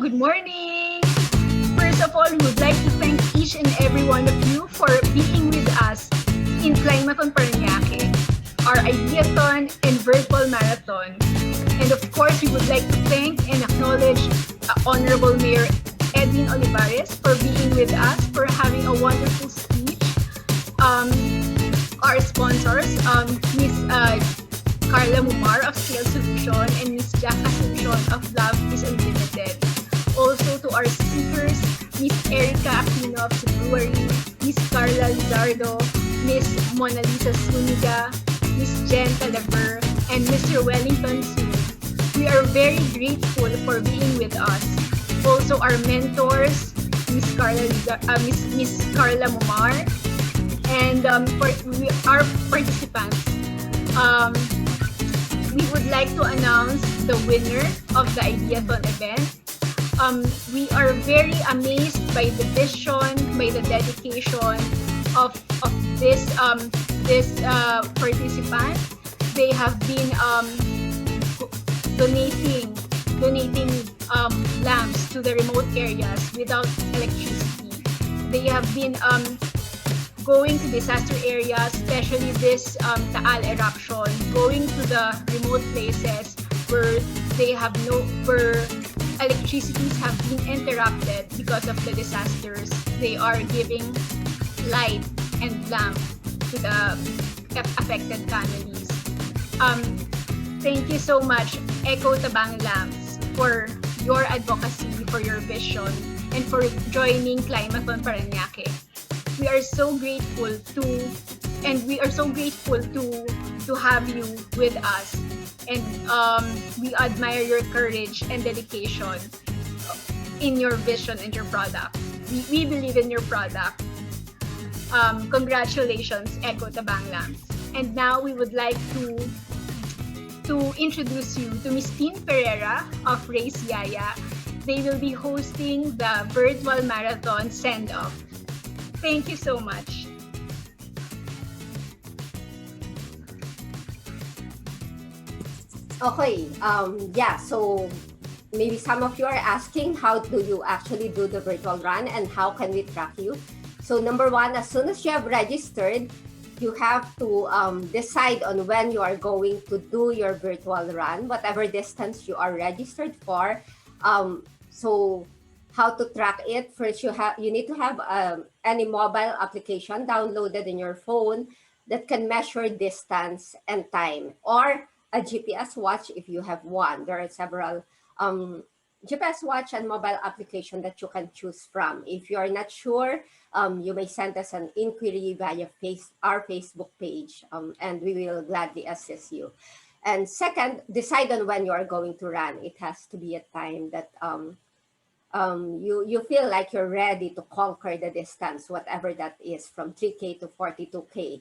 good morning. First of all, we would like to thank each and every one of you for being with us in Climathon Parañaque, our Ideathon and virtual marathon. And of course, we would like to thank and acknowledge Honorable Mayor Edwin Olivares for being with us, for having a wonderful speech. Our sponsors, Miss Carla Mumar of Scale Solution and Miss Jack Asuncion of Love is Unlimited. Also to our speakers, Miss Erica Aquino of the Brewery, Miss Carla Lizardo, Miss Mona Lisa Suniga, Miss Jen Talaver, and Mr. Wellington Su. We are very grateful for being with us. Also our mentors, Miss Carla Mumar, and for our participants. We would like to announce the winner of the Ideathon event. We are very amazed by the vision, by the dedication of this participant. They have been donating lamps to the remote areas without electricity. They have been going to disaster areas, especially this Taal eruption, going to the remote places where where electricities have been interrupted because of the disasters. They are giving light and lamp to the affected families. Thank you so much, Echo Tabang Lamps, for your advocacy, for your vision, and for joining Climathon Parañaque. We are so grateful to have you with us, and we admire your courage and dedication in your vision and your product. We believe in your product. Congratulations, Echo Tabang Lamps. And now we would like to introduce you to Miss Tin Pereira of Race Yaya. They will be hosting the virtual marathon send-off. Thank you so much. Okay, so maybe some of you are asking, how do you actually do the virtual run and how can we track you? So number one, as soon as you have registered, you have to decide on when you are going to do your virtual run, whatever distance you are registered for. So how to track it? First, you need to have any mobile application downloaded in your phone that can measure distance and time, or a GPS watch if you have one. There are several GPS watch and mobile application that you can choose from. If you are not sure, you may send us an inquiry via our Facebook page, and we will gladly assist you. And second, decide on when you are going to run. It has to be a time that you feel like you're ready to conquer the distance, whatever that is, from 3K to 42K.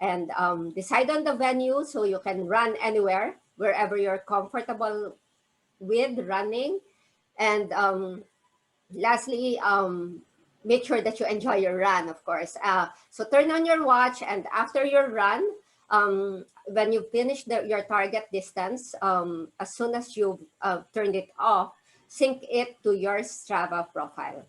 And decide on the venue so you can run anywhere, wherever you're comfortable with running. And lastly, make sure that you enjoy your run, of course. So turn on your watch, and after your run, when you finish your target distance, as soon as you've turned it off, sync it to your Strava profile.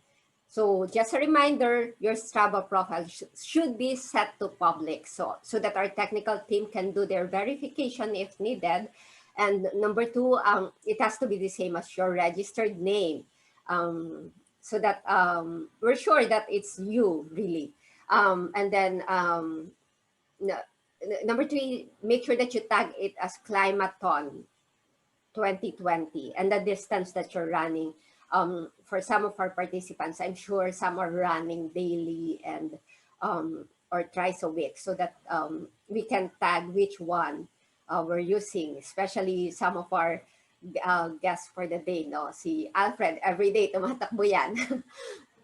So just a reminder, your Strava profile should be set to public so that our technical team can do their verification if needed. And number two, it has to be the same as your registered name, so that we're sure that it's you really. And then number three, make sure that you tag it as Climathon 2020 and the distance that you're running. For some of our participants, I'm sure some are running daily and or twice a week, so that we can tag which one we're using, especially some of our guests for the day, no? Si Alfred, every day tumatakbo yan.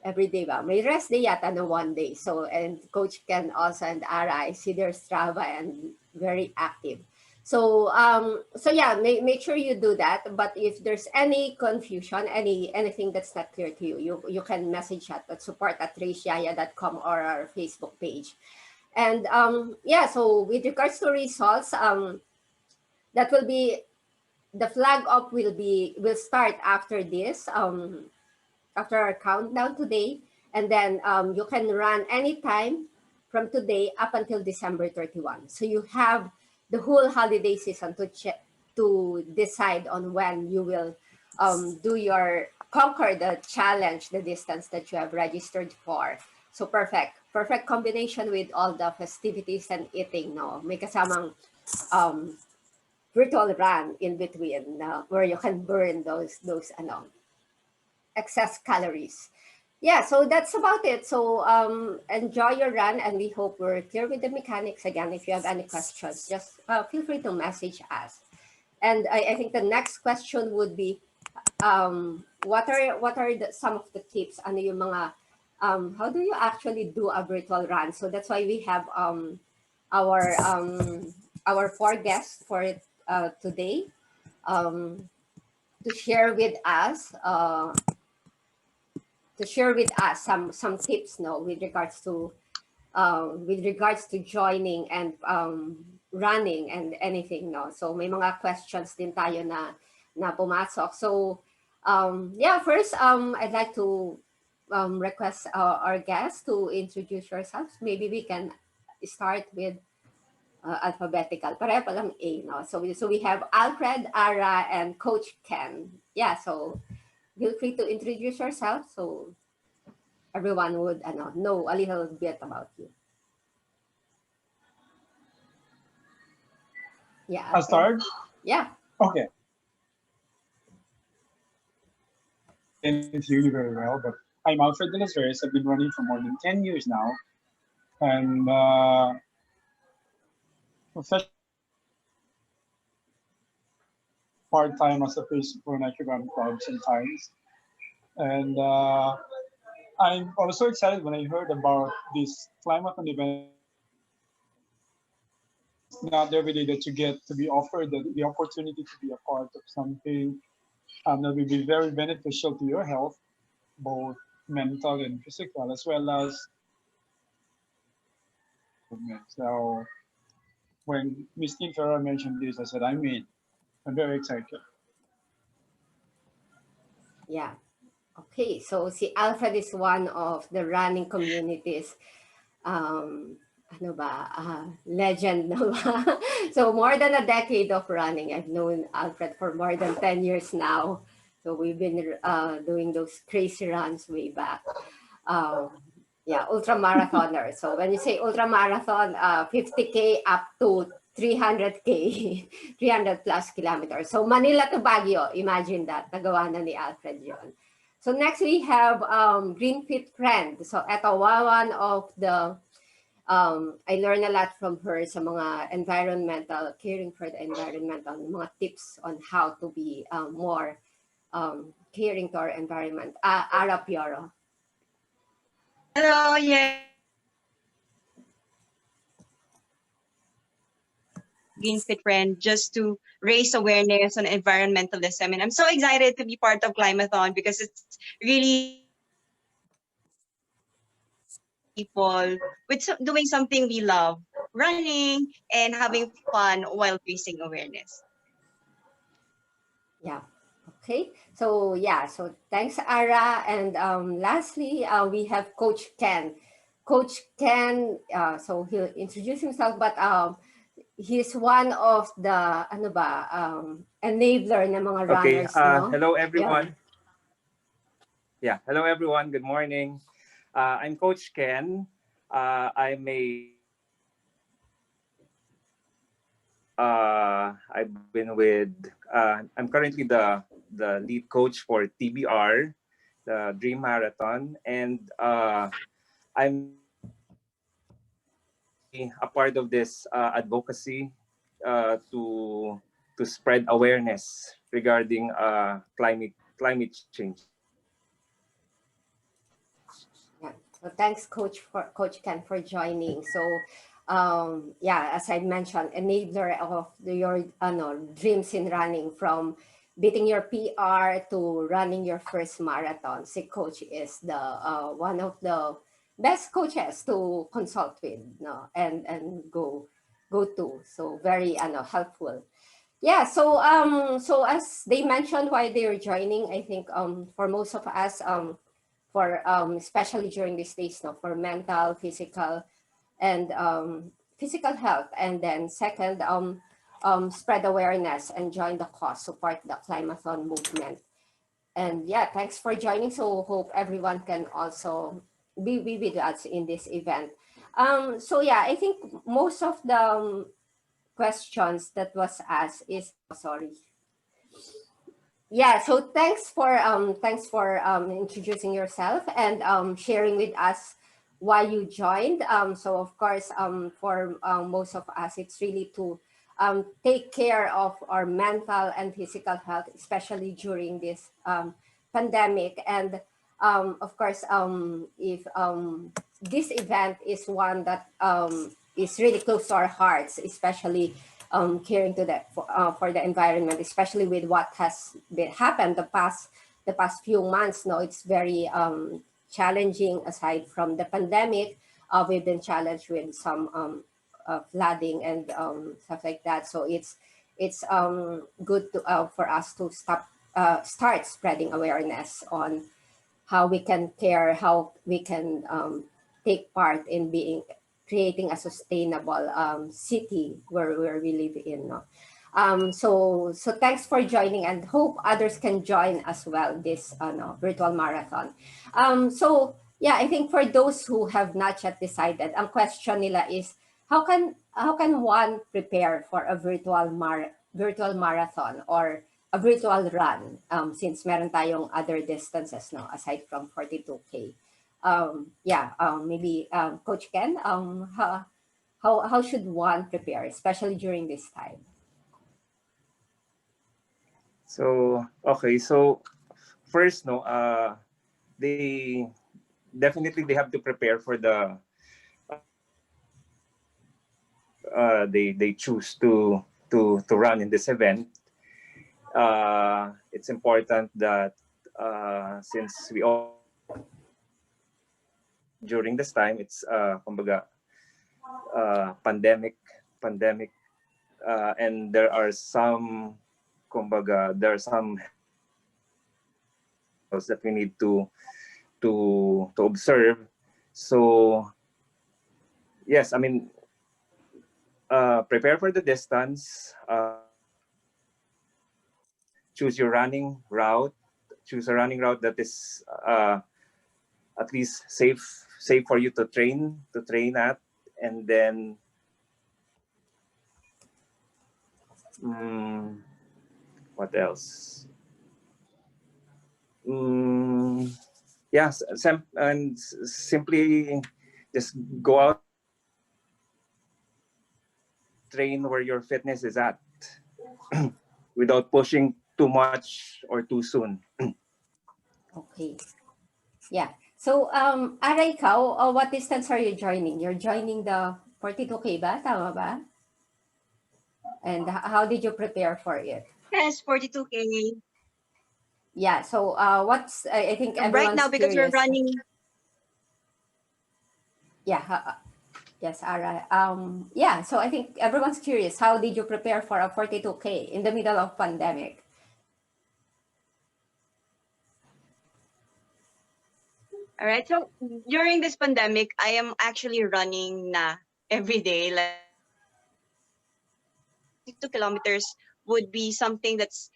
Every day ba? May rest day yata na one day. So, and Coach Ken also and Ara, I see their Strava and very active. So, so yeah, make sure you do that. But if there's any confusion, anything that's not clear to you, you can message us at support@raceyaya.com or our Facebook page. And yeah, so with regards to results, that will be the flag up will start after this, after our countdown today, and then you can run anytime from today up until December 31. So you have the whole holiday season to decide on when you will do your conquer the challenge, the distance that you have registered for. So perfect combination with all the festivities and eating. No, may kasamang virtual run in between where you can burn those excess calories. Yeah, so that's about it. So enjoy your run, and we hope we're clear with the mechanics. Again, if you have any questions, just feel free to message us. And I think the next question would be, what are some of the tips? Ano yung mga, how do you actually do a virtual run? So that's why we have our four guests for today to share with us some tips, no, with regards to joining and running and anything, no. So may mga questions din tayo na pumasok. So yeah, first I'd like to request our guests to introduce yourselves. Maybe we can start with alphabetical. Pareho pa lang A, no? So we have Alfred, Ara, and Coach Ken. Yeah, so feel free to introduce yourself so everyone would know a little bit about you. Yeah. I'll start? Yeah. Okay. I can't hear you very well, but I'm Alfred de las Reyes. I've been running for more than 10 years now. And professional part-time as a face for an Run Club sometimes. And I'm also excited when I heard about this climate and event. It's not every day that you get to be offered the opportunity to be a part of something that will be very beneficial to your health, both mental and physical, as well as movement. So when Miss Tinfera mentioned this, I said, I'm in. I'm very excited. Yeah. Okay, so si Alfred is one of the running communities. Legend na ba? So more than a decade of running. I've known Alfred for more than 10 years now. So we've been doing those crazy runs way back. Yeah, ultramarathoner. So when you say ultramarathon, 50K up to 300K, 300 plus kilometers. So Manila to Baguio, imagine that. Nagawa na ni Alfred yun. So next we have Green Fit Friend. So ito, one of the, I learned a lot from her sa mga environmental, caring for the environmental, mga tips on how to be more caring to our environment. Ara Pioro. Hello, yeah. Green Fit Friend, just to raise awareness on environmentalism. And I'm so excited to be part of Climathon because it's really people with doing something we love, running and having fun while raising awareness. Yeah. Okay. So yeah. So thanks, Ara. And lastly, we have Coach Ken. Coach Ken. So he'll introduce himself, but he's one of the enabler ng mga runners. No? Hello everyone. Yeah. Hello everyone. Good morning. I'm Coach Ken. I've been with. I'm currently the lead coach for TBR, the Dream Marathon, and I'm a part of this advocacy to spread awareness regarding climate change. Yeah. So thanks, Coach Ken, for joining. So yeah, as I mentioned, enabler of your dreams in running, from beating your PR to running your first marathon. Si Coach is the one of the best coaches to consult with, no, and go to. So very helpful. Yeah, so as they mentioned why they are joining, I think for most of us for especially during these days, no, for mental, physical, and physical health, and then second spread awareness and join the cause, support the Climathon movement. And yeah, thanks for joining. So hope everyone can also be with us in this event. So yeah, I think most of the questions that was asked is, sorry. Yeah, so thanks for introducing yourself and sharing with us why you joined. So of course, for most of us, it's really to take care of our mental and physical health, especially during this pandemic. And of course, if this event is one that is really close to our hearts, especially caring to for the environment, especially with what has happened the past few months. No, it's very challenging. Aside from the pandemic, we've been challenged with some flooding and stuff like that. So it's good to for us to start spreading awareness on how we can care, how we can take part in being creating a sustainable city where we live in. No? So thanks for joining and hope others can join as well this no, virtual marathon. So yeah, I think for those who have not yet decided, ang question nila is how can one prepare for a virtual marathon or a virtual run since meron tayong other distances no aside from 42K. Yeah, maybe Coach Ken, how should one prepare, especially during this time? So okay, so first, no, they definitely they have to prepare for the they choose to run in this event. It's important that since we all during this time it's kumbaga pandemic and there are some kumbaga there are some that we need to observe. So yes, I mean prepare for the distance, choose your running route, choose a running route that is at least safe for you to train at, and then what else? Yeah, and simply just go out, train where your fitness is at without pushing too much or too soon. Okay. Yeah. So Aray, ikaw, what distance are you joining? You're joining the 42K ba? Tama ba? And how did you prepare for it? Yes, 42K. Yeah. So what's I think Right everyone's now, because we're curious. running. Yeah. Yes, Ara. Yeah. So I think everyone's curious. How did you prepare for a 42K in the middle of pandemic? All right. So during this pandemic, I am actually running na every day. Like 2 kilometers would be something that's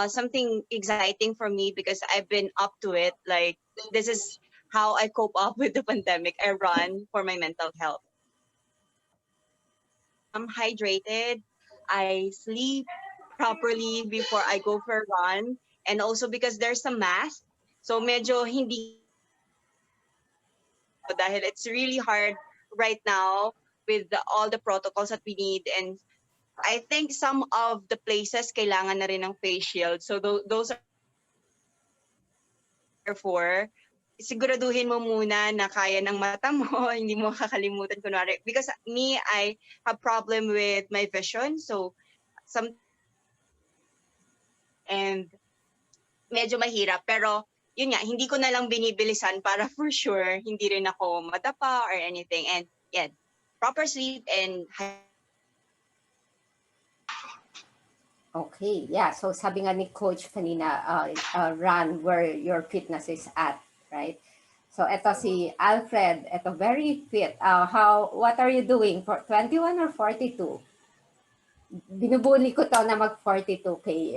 something exciting for me because I've been up to it. Like this is how I cope up with the pandemic. I run for my mental health. I'm hydrated. I sleep properly before I go for a run, and also because there's a mask, so medyo hindi dahil it's really hard right now with all the protocols that we need. And I think some of the places kailangan na rin ng face shield. So those are therefore siguraduhin mo muna na kaya ng mata mo, hindi mo kakalimutan kunwari. Because me, I have problem with my vision. So some and medyo mahirap. Pero yun nga, hindi ko na lang binibilisan para for sure hindi rin ako madapa or anything. And yeah, proper sleep and Okay, yeah. So sabi nga ni Coach kanina, run where your fitness is at, right? So eto si Alfred, eto very fit. What are you doing for 21 or 42? Binubuli ko to na mag 42K.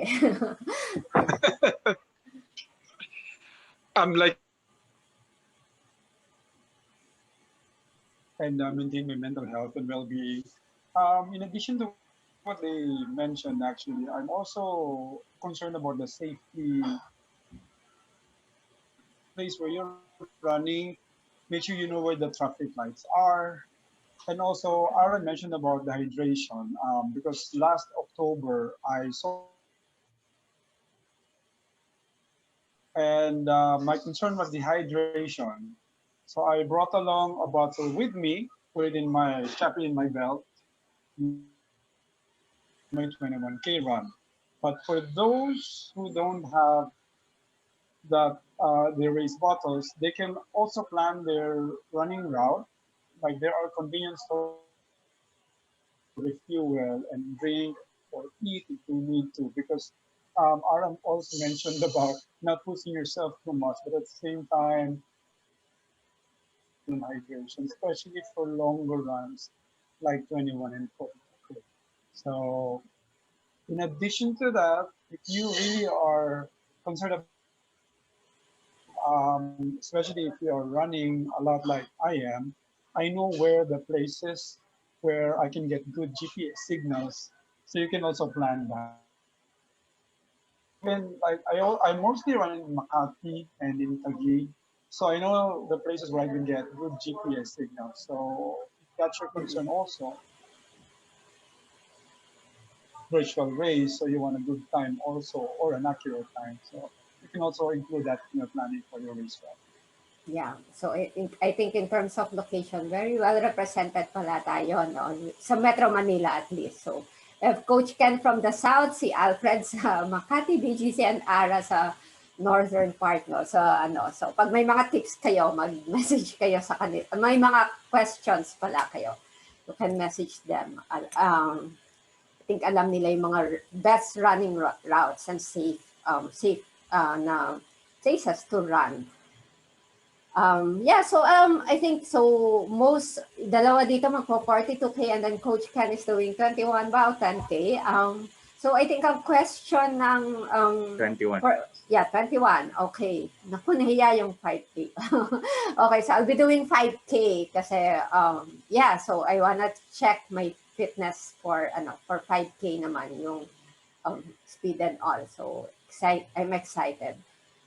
I'm like, and maintain my mental health and well-being. In addition to what they mentioned, actually, I'm also concerned about the safety place where you're running. Make sure you know where the traffic lights are. And also, Aaron mentioned about the hydration because last October I saw and my concern was dehydration. So I brought along a bottle with me, put it in my strap it in my belt, my 21K run. But for those who don't have that they raise bottles, they can also plan their running route. Like there are convenience stores refuel and drink or eat if you need to. Because Aram also mentioned about not pushing yourself too much, but at the same time, hydration, especially for longer runs like 21 and 40. So, in addition to that, if you really are concerned about especially if you're running a lot like I am, I know where the places where I can get good GPS signals. So you can also plan that. Even like I mostly run in Makati and in Taguig, so I know the places where I can get good GPS signals. So if that's your concern also, virtual race, so you want a good time also or an accurate time. So you can also include that in your planning for your race route. Yeah, so I think in terms of location, very well represented pala tayo, no? Sa Metro Manila at least. So, if Coach Ken from the South, si Alfred sa Makati, BGC, and Ara sa northern part, no? So, so pag may mga tips kayo, mag-message kayo sa kanila. May mga questions pala kayo. You can message them. I think alam nila yung mga best running routes and safe na places to run. Yeah, so I think so most dalawa dito magpo 42K and then Coach Ken is doing 21 about 10K. So I think ang question ng 21. 21. Okay. Naku, nahiya yung 5K. Okay, so I'll be doing 5K kasi yeah, so I wanna check my fitness for 5K naman yung speed and all. So I'm excited.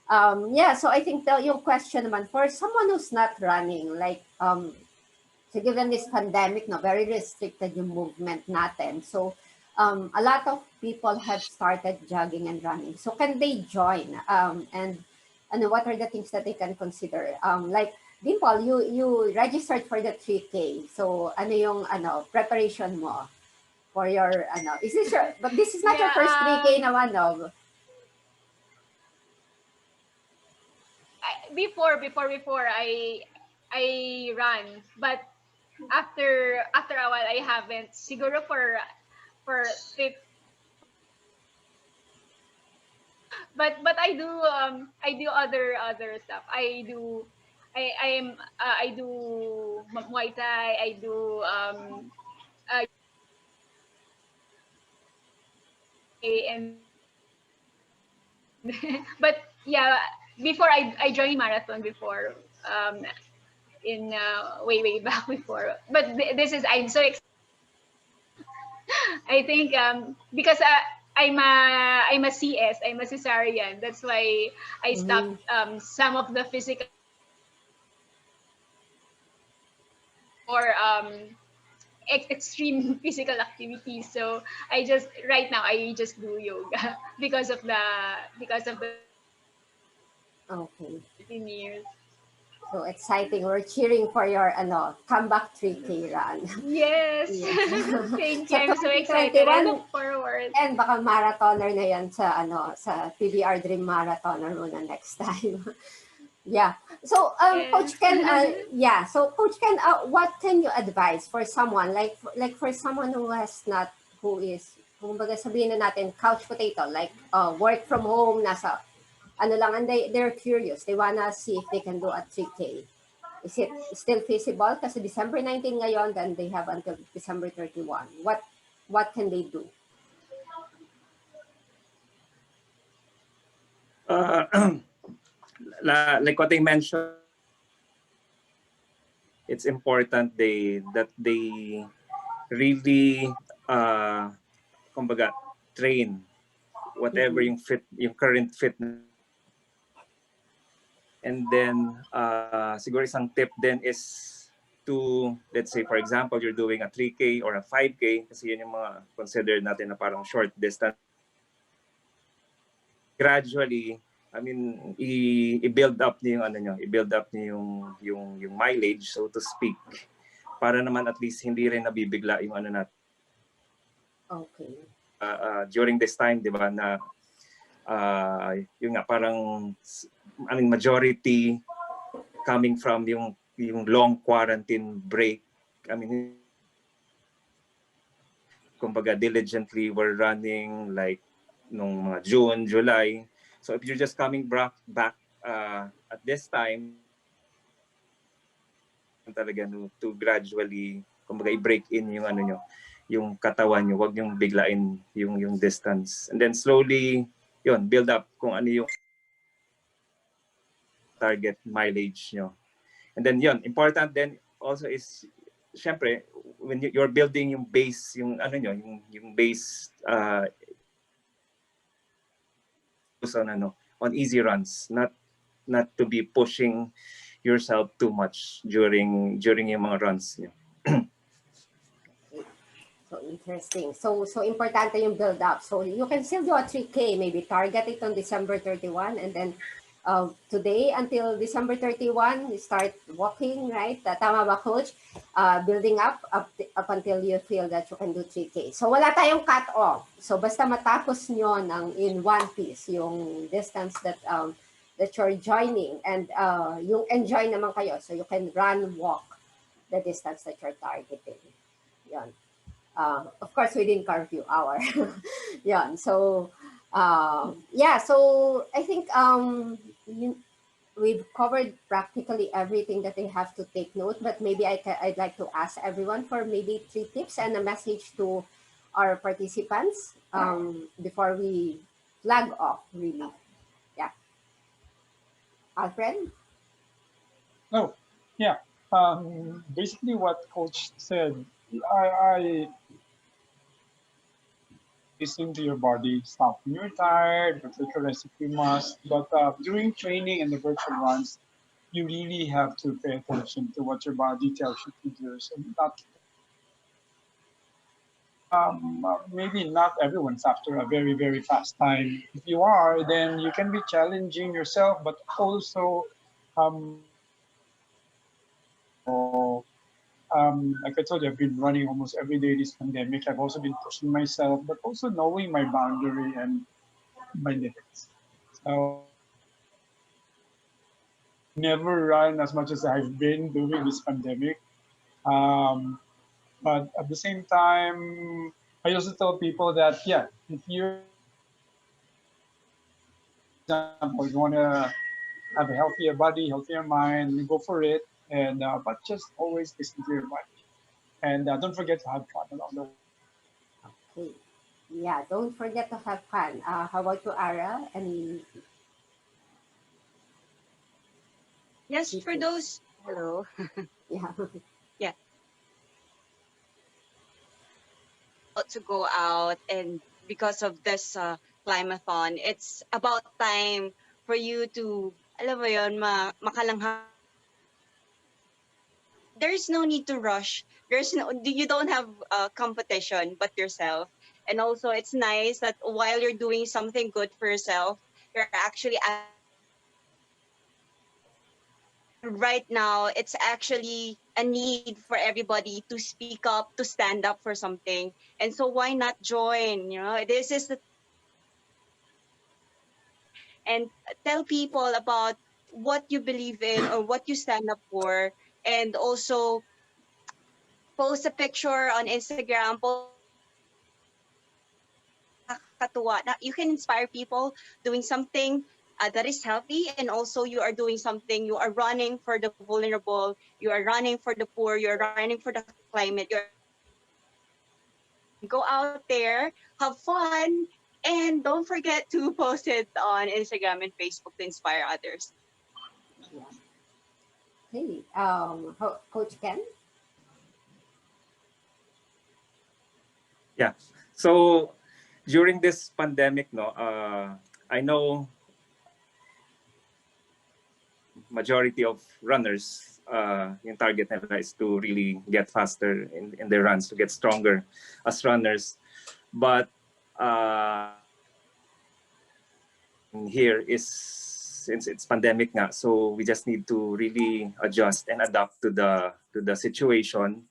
Yeah, so I think yung question naman, for someone who's not running, like, so given this pandemic, no, very restricted yung movement natin. So, a lot of people have started jogging and running. So, can they join? And what are the things that they can consider? Like, Dimple, you registered for the 3K. So, ano yung preparation mo for your, is this your, but this is not your first 3K naman, no? Before I run, but after a while I haven't. Siguro for fifth, but I do other stuff. I do Muay Thai. I do and but yeah, before I joined marathon before in way back before. But this is I'm so excited. I think because I'm a CS, I'm a cesarean. That's why I stopped some of the physical or extreme physical activities. So right now I just do yoga because of the Okay. 15 years. So exciting. We're cheering for your comeback 3K run. Yes. Yes. Thank So you. I'm so excited. I 2021 look forward. and baka marathoner na yan sa PBR Dream Marathoner muna next time. Yeah. So Yes. Coach Ken, so Coach Ken, what can you advise for someone like for someone who is kumbaga sabihin na natin, couch potato, like work from home, nasa ano lang, and they're curious. They wanna see if they can do a 3K. Is it still feasible? Kasi December 19 ngayon, then they have until December 31. What can they do? Like what I mentioned, it's important that they really kumbaga train whatever yung current fitness. And then siguro isang tip then is to, let's say for example you're doing a 3K or a 5K, kasi yun yung mga considered natin na parang short distance. Gradually, I mean, i-build up niyo yung ano nyo, i-build up niyo yung mileage, so to speak, para naman at least hindi rin nabibigla yung ano natin. Okay. During this time, di ba, na yung nga parang, I mean, majority coming from yung long quarantine break. I mean, kumbaga diligently we're running like nung mga June, July. So if you're just coming back at this time, talaga to gradually kumbaga i-break in yung ano nyo, yung katawan nyo, wag yung biglain yung distance. And then slowly, yun, build up kung ano yung target mileage nyo. And then yun, important then also is, syempre, when you're building yung base, yung ano nyo, yung base on easy runs, not to be pushing yourself too much during yung mga runs nyo. So interesting. So importante yung build up. So you can still do a 3K, maybe target it on December 31, and then today until December 31, you start walking, right? Tama ba, Coach? Building up until you feel that you can do 3K. So wala tayong cut off. So basta matapos nyo in one piece yung distance that you're joining, and yung enjoy naman kayo. So you can run, walk the distance that you're targeting. Yan. Of course, within curfew hour. Yan. So yeah, so I think we've covered practically everything that they have to take note, but maybe I'd like to ask everyone for maybe 3 tips and a message to our participants before we flag off, really. Yeah. Alfred? Oh, yeah. Basically what Coach said, I listen to your body. Stop when you're tired, but take a rest if you must. But during training and the virtual runs, you really have to pay attention to what your body tells you to do. So not maybe not everyone's after a very, very fast time. If you are, then you can be challenging yourself, but also like I told you, I've been running almost every day this pandemic. I've also been pushing myself, but also knowing my boundary and my limits. So never run as much as I've been during this pandemic. But at the same time, I also tell people that, yeah, if you're, for example, you want to have a healthier body, healthier mind, you go for it. And but just always listen to your body. And don't forget to have fun along the way. Okay. Yeah, don't forget to have fun. How about you, Ara? Any? Yes, for those, hello. Yeah. Yeah. To go out, and because of this climathon, it's about time for you to, alam mo yun, makalanghap. There's no need to rush. You don't have competition but yourself. And also it's nice that while you're doing something good for yourself, you're actually right now, it's actually a need for everybody to speak up, to stand up for something. And so why not join? You know, this is and tell people about what you believe in or what you stand up for, and also post a picture on Instagram, nakakatuwa na you can inspire people doing something that is healthy, and also you are doing something, you are running for the vulnerable, you are running for the poor, you are running for the climate. Go out there, have fun, and don't forget to post it on Instagram and Facebook to inspire others. Yeah. Okay. Coach Ken? Yeah. So during this pandemic, no, I know majority of runners, yung target nila is to really get faster in their runs, to get stronger as runners. But here is, since it's pandemic nga, so we just need to really adjust and adapt to the situation.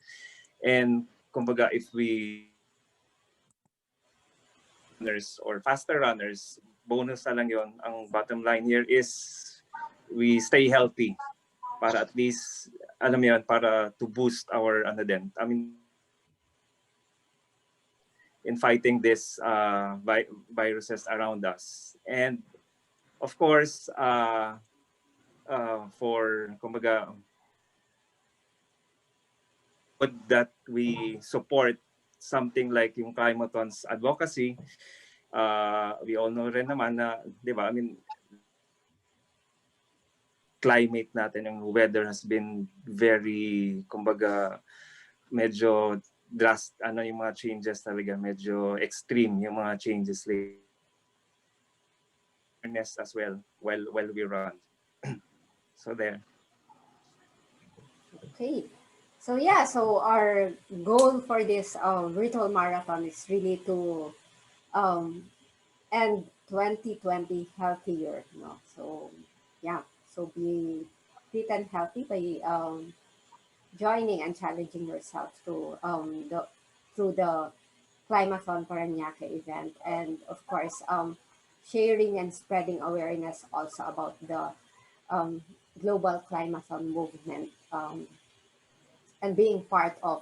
And kumbaga, if we runners or faster runners, bonus na lang yon. Ang bottom line here is we stay healthy para at least, alam mo yun, para to boost our, ano din, I mean, in fighting this viruses around us. And of course, for, kumbaga, that we support something like yung Climaton's advocacy. We all know rin naman na, di ba, I mean, climate natin, yung weather has been very, kumbaga, medyo yung mga changes talaga, medyo extreme yung mga changes as well while we run. So there. Okay. So yeah, so our goal for this virtual marathon is really to end 2020 healthier. No? So yeah, so be fit and healthy by joining and challenging yourself through the Climathon Parañaque event, and of course sharing and spreading awareness also about the global Climathon movement, and being part of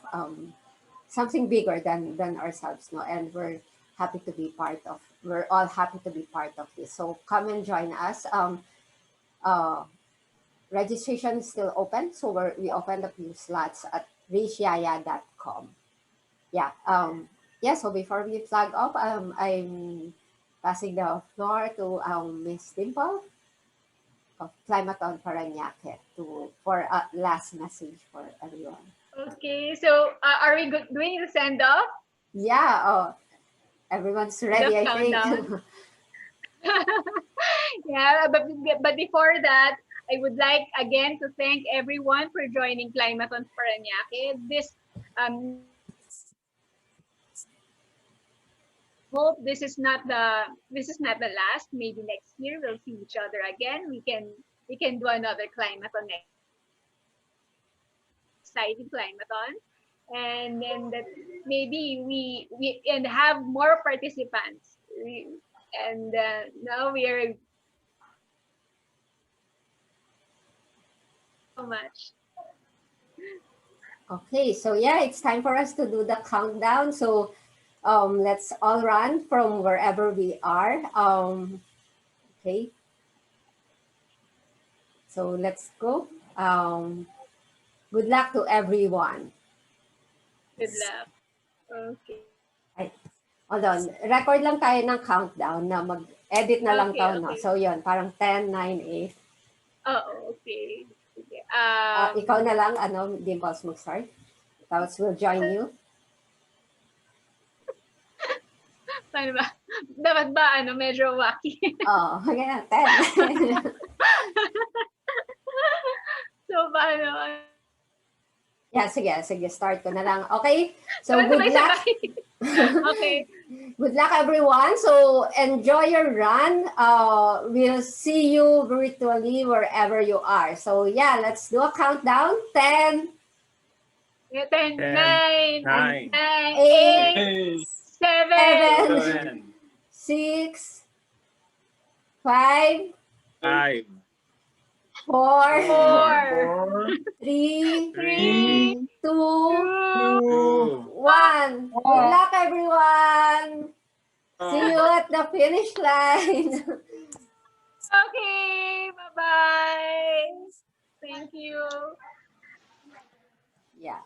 something bigger than ourselves. No? And we're all happy to be part of this. So come and join us. Registration is still open, so we opened a few slots at reachyaya.com. Yeah. Yeah. So before we flag off, I'm passing the floor to Miss Dimple of Climathon Parañaque for a last message for everyone. Okay, so are we doing the send off? Yeah. Oh, everyone's ready, The I think. countdown. Yeah, but before that, I would like again to thank everyone for joining Climathon Parañaque. Hope this is not the last. Maybe next year we'll see each other again. We can do another Climathon next. Exciting Climathon, and then that maybe we and have more participants. Now we are so much. Okay, so yeah, it's time for us to do the countdown. So let's all run from wherever we are. Okay. So let's go. Good luck to everyone. Good luck. Okay. Hold on. Record lang tayo ng countdown na mag-edit na lang Okay, to. No? okay. So yun, parang 10, 9, 8. Oh, okay. Sige. Ikaw na lang, Dimples, mag-start. Tapos we'll join you. Paano ba? Dapat ba medyo wacky? Oh, ganyan, 10. So paano? Yeah, sige, start ko na lang. Okay? So Sabay, good luck. Okay. Good luck, everyone. So enjoy your run. We'll see you virtually wherever you are. So yeah, let's do a countdown. 10, 10, 9, 9, 8, Hey, 7, 6, 5, 5, 4, 4, 3, 3, 2, 2, 2, 1. Good luck, everyone. See you at at the finish line. Okay, bye-bye. Thank you. Yeah.